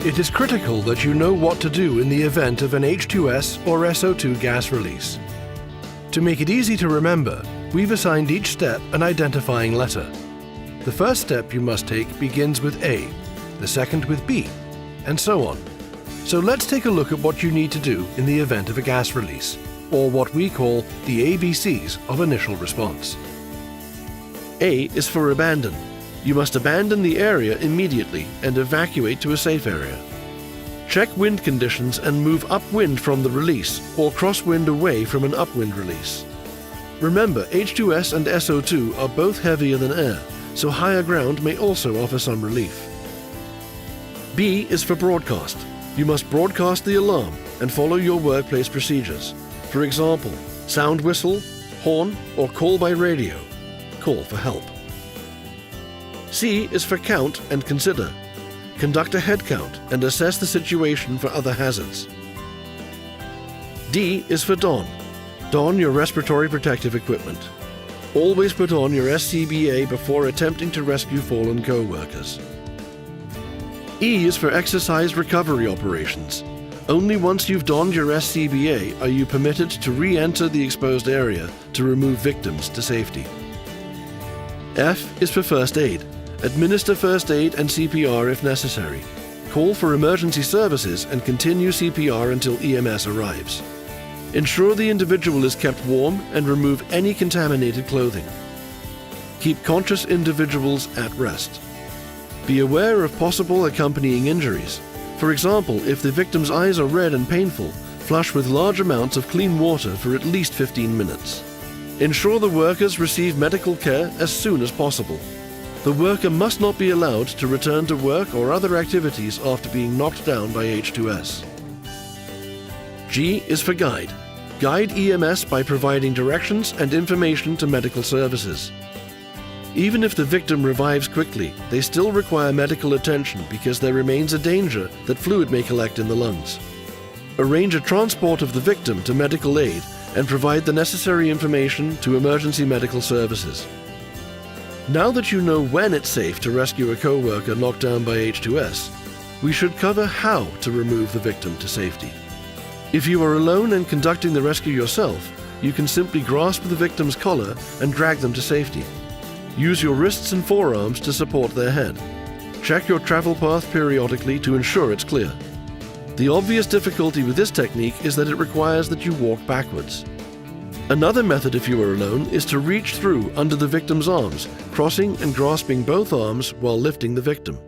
It is critical that you know what to do in the event of an H2S or SO2 gas release. To make it easy to remember, we've assigned each step an identifying letter. The first step you must take begins with A, the second with B, and so on. So let's take a look at what you need to do in the event of a gas release, or what we call the ABCs of initial response. A is for abandon. You must abandon the area immediately and evacuate to a safe area. Check wind conditions and move upwind from the release or crosswind away from an upwind release. Remember, H2S and SO2 are both heavier than air, so higher ground may also offer some relief. B is for broadcast. You must broadcast the alarm and follow your workplace procedures. For example, sound whistle, horn, or call by radio. Call for help. C is for count and consider. Conduct a head count and assess the situation for other hazards. D is for don. Don your respiratory protective equipment. Always put on your SCBA before attempting to rescue fallen co-workers. E is for exercise recovery operations. Only once you've donned your SCBA are you permitted to re-enter the exposed area to remove victims to safety. F is for first aid. Administer first aid and CPR if necessary. Call for emergency services and continue CPR until EMS arrives. Ensure the individual is kept warm and remove any contaminated clothing. Keep conscious individuals at rest. Be aware of possible accompanying injuries. For example, if the victim's eyes are red and painful, flush with large amounts of clean water for at least 15 minutes. Ensure the workers receive medical care as soon as possible. The worker must not be allowed to return to work or other activities after being knocked down by H2S. G is for guide. Guide EMS by providing directions and information to medical services. Even if the victim revives quickly, they still require medical attention because there remains a danger that fluid may collect in the lungs. Arrange a transport of the victim to medical aid and provide the necessary information to emergency medical services. Now that you know when it's safe to rescue a co-worker knocked down by H2S, we should cover how to remove the victim to safety. If you are alone and conducting the rescue yourself, you can simply grasp the victim's collar and drag them to safety. Use your wrists and forearms to support their head. Check your travel path periodically to ensure it's clear. The obvious difficulty with this technique is that it requires that you walk backwards. Another method if you are alone is to reach through under the victim's arms, crossing and grasping both arms while lifting the victim.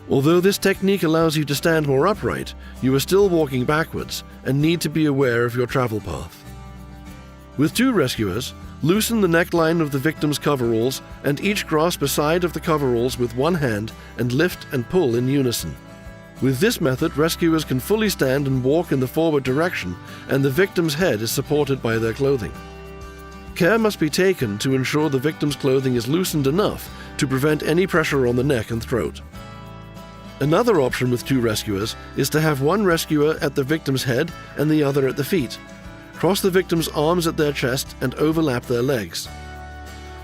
Although this technique allows you to stand more upright, you are still walking backwards and need to be aware of your travel path. With two rescuers, loosen the neckline of the victim's coveralls and each grasp a side of the coveralls with one hand and lift and pull in unison. With this method, rescuers can fully stand and walk in the forward direction, and the victim's head is supported by their clothing. Care must be taken to ensure the victim's clothing is loosened enough to prevent any pressure on the neck and throat. Another option with two rescuers is to have one rescuer at the victim's head and the other at the feet. Cross the victim's arms at their chest and overlap their legs.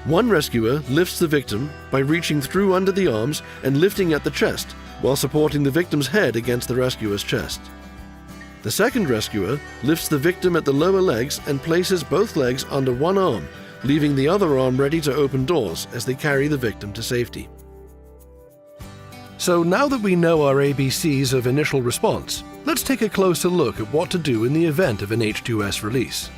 One rescuer lifts the victim by reaching through under the arms and lifting at the chest, while supporting the victim's head against the rescuer's chest. The second rescuer lifts the victim at the lower legs and places both legs under one arm, leaving the other arm ready to open doors as they carry the victim to safety. So now that we know our ABCs of initial response, let's take a closer look at what to do in the event of an H2S release.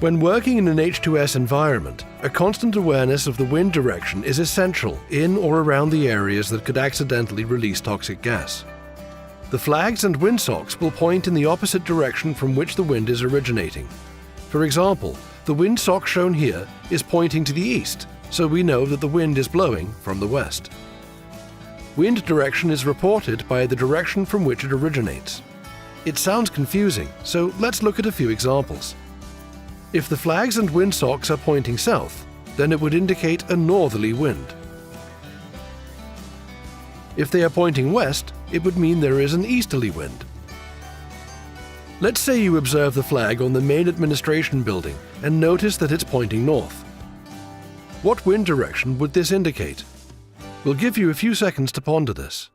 When working in an H2S environment, a constant awareness of the wind direction is essential in or around the areas that could accidentally release toxic gas. The flags and windsocks will point in the opposite direction from which the wind is originating. For example, the windsock shown here is pointing to the east, so we know that the wind is blowing from the west. Wind direction is reported by the direction from which it originates. It sounds confusing, so let's look at a few examples. If the flags and windsocks are pointing south, then it would indicate a northerly wind. If they are pointing west, it would mean there is an easterly wind. Let's say you observe the flag on the main administration building and notice that it's pointing north. What wind direction would this indicate? We'll give you a few seconds to ponder this.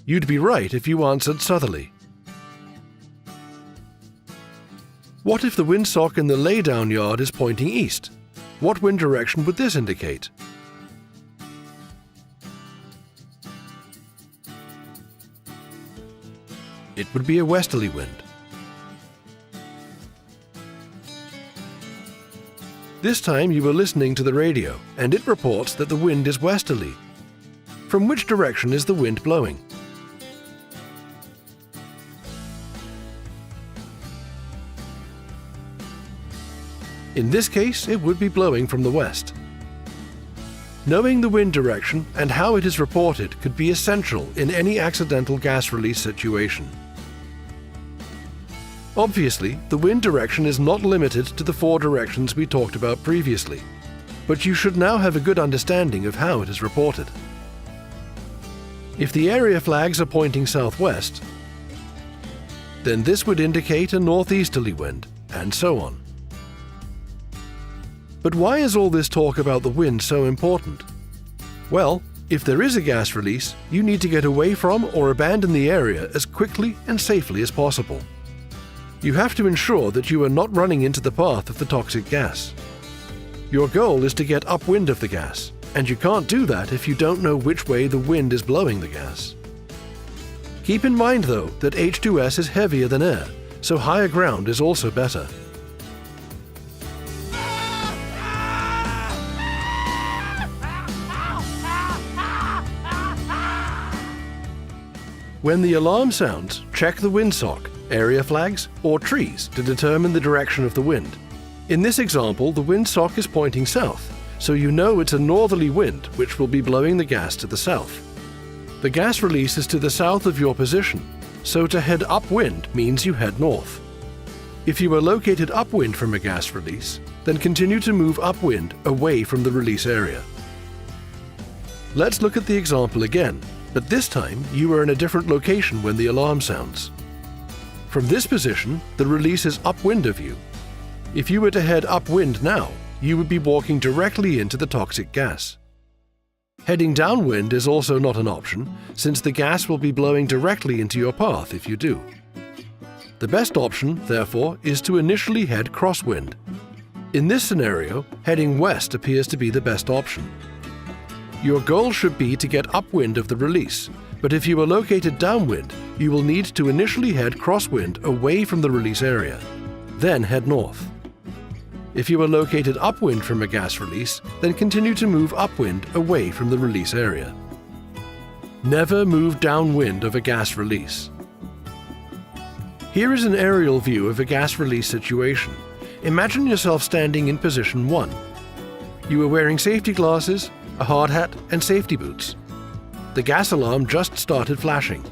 You'd be right if you answered southerly. What if the windsock in the laydown yard is pointing east? What wind direction would this indicate? It would be a westerly wind. This time you were listening to the radio, and it reports that the wind is westerly. From which direction is the wind blowing? In this case, it would be blowing from the west. Knowing the wind direction and how it is reported could be essential in any accidental gas release situation. Obviously, the wind direction is not limited to the 4 directions we talked about previously, but you should now have a good understanding of how it is reported. If the area flags are pointing southwest, then this would indicate a northeasterly wind, and so on. But why is all this talk about the wind so important? Well, if there is a gas release, you need to get away from or abandon the area as quickly and safely as possible. You have to ensure that you are not running into the path of the toxic gas. Your goal is to get upwind of the gas, and you can't do that if you don't know which way the wind is blowing the gas. Keep in mind, though, that H2S is heavier than air, so higher ground is also better. When the alarm sounds, check the windsock, area flags, or trees to determine the direction of the wind. In this example, the windsock is pointing south, so you know it's a northerly wind which will be blowing the gas to the south. The gas release is to the south of your position, so to head upwind means you head north. If you are located upwind from a gas release, then continue to move upwind away from the release area. Let's look at the example again, but this time you are in a different location when the alarm sounds. From this position, the release is upwind of you. If you were to head upwind now, you would be walking directly into the toxic gas. Heading downwind is also not an option, since the gas will be blowing directly into your path if you do. The best option, therefore, is to initially head crosswind. In this scenario, heading west appears to be the best option. Your goal should be to get upwind of the release, but if you are located downwind, you will need to initially head crosswind away from the release area, then head north. If you are located upwind from a gas release, then continue to move upwind away from the release area. Never move downwind of a gas release. Here is an aerial view of a gas release situation. Imagine yourself standing in position 1. You are wearing safety glasses, a hard hat, and safety boots. The gas alarm just started flashing.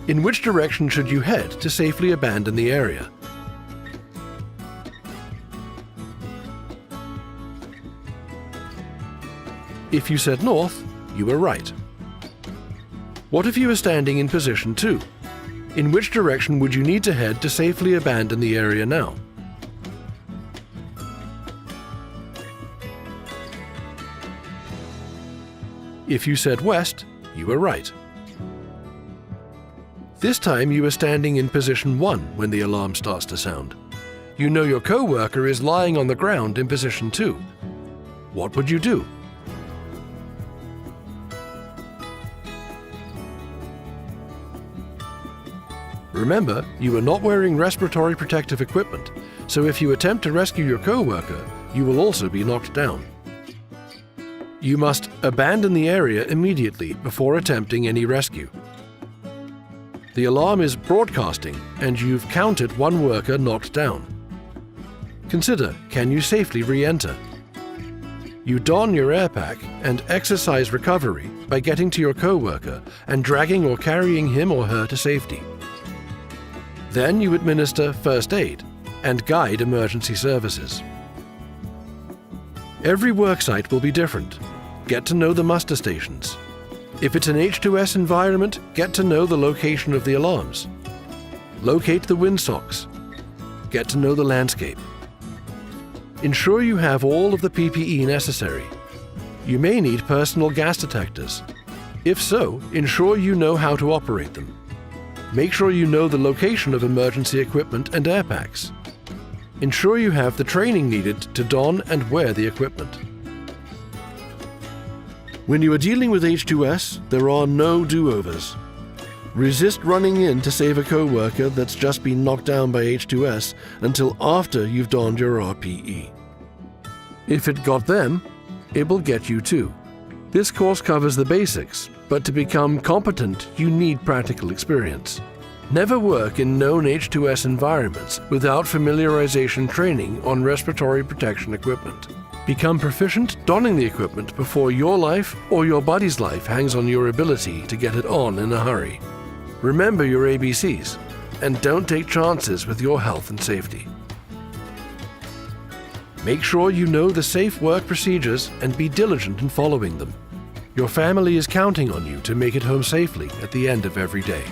In which direction should you head to safely abandon the area? If you said north, you were right. What if you were standing in position 2? In which direction would you need to head to safely abandon the area now? If you said west, you were right. This time you are standing in position 1 when the alarm starts to sound. You know your co-worker is lying on the ground in position 2. What would you do? Remember, you are not wearing respiratory protective equipment, so if you attempt to rescue your co-worker, you will also be knocked down. You must abandon the area immediately before attempting any rescue. The alarm is broadcasting and you've counted 1 worker knocked down. Consider, can you safely re-enter? You don your air pack and exercise recovery by getting to your co-worker and dragging or carrying him or her to safety. Then you administer first aid and guide emergency services. Every worksite will be different. Get to know the muster stations. If it's an H2S environment, get to know the location of the alarms. Locate the windsocks. Get to know the landscape. Ensure you have all of the PPE necessary. You may need personal gas detectors. If so, ensure you know how to operate them. Make sure you know the location of emergency equipment and air packs. Ensure you have the training needed to don and wear the equipment. When you are dealing with H2S, there are no do-overs. Resist running in to save a co-worker that's just been knocked down by H2S until after you've donned your RPE. If it got them, it will get you too. This course covers the basics, but to become competent, you need practical experience. Never work in known H2S environments without familiarization training on respiratory protection equipment. Become proficient donning the equipment before your life or your body's life hangs on your ability to get it on in a hurry. Remember your ABCs, and don't take chances with your health and safety. Make sure you know the safe work procedures and be diligent in following them. Your family is counting on you to make it home safely at the end of every day.